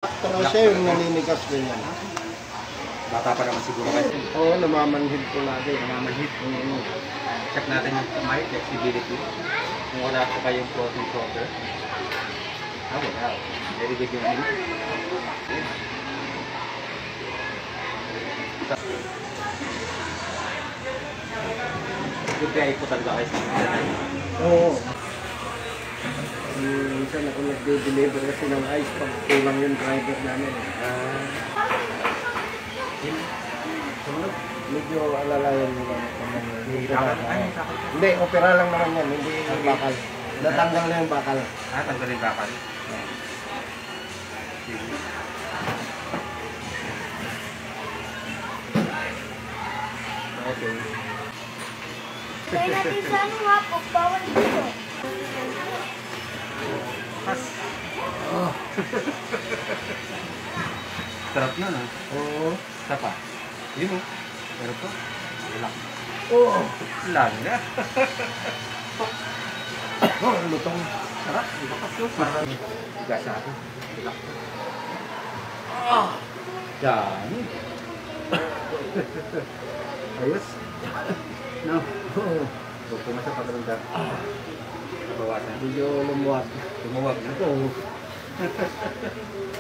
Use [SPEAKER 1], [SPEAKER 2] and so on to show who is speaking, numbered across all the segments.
[SPEAKER 1] Pero siya yung naninigas ganyan.
[SPEAKER 2] Bata pa naman siguro kayo.
[SPEAKER 1] Oo, namamanhid ko lagi.
[SPEAKER 2] Namamanhit. Check natin yung may flexibility. Kung wala po kayong floating shoulder. Wala. Very good yung hip. Good kaya po talaga kayo sa mga.
[SPEAKER 1] Oo. Minsan ako nagde-deliver kasi ng ice pag kulang yung driver namin.
[SPEAKER 2] Sumunod.
[SPEAKER 1] Medyo alalayan mo lang. Hindi,
[SPEAKER 2] Hindi.
[SPEAKER 1] opera lang naman yan. Hindi yung bakal. Natanggal na yung bakal.
[SPEAKER 2] Tanggalin bakal. Okay.
[SPEAKER 3] Kaya natin sa ano nga, pagbawal dito.
[SPEAKER 2] Pas. Oh. Sarap na, no?
[SPEAKER 1] Oo.
[SPEAKER 2] Isa pa. Yun, oh. Pero to, relax.
[SPEAKER 1] Oo.
[SPEAKER 2] Lang na.
[SPEAKER 1] Lutong.
[SPEAKER 2] Sarap. Ibakas yun. Parang gasa ako. Relax. Yan. Ayos. No.
[SPEAKER 1] Oo.
[SPEAKER 2] So, pumasa pa talagang dami. Bawasan.
[SPEAKER 1] Medyo lumuwag.
[SPEAKER 2] Tumuwag na.
[SPEAKER 1] Oo.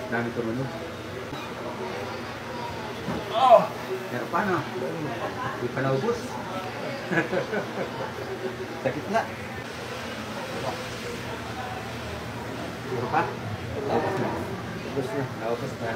[SPEAKER 2] Dami tumunod.
[SPEAKER 1] Oh!
[SPEAKER 2] Pero paano? Hindi pa naubos. Sakit na. Puro pa? Naubos na.
[SPEAKER 1] Tapos na.
[SPEAKER 2] Naubos na.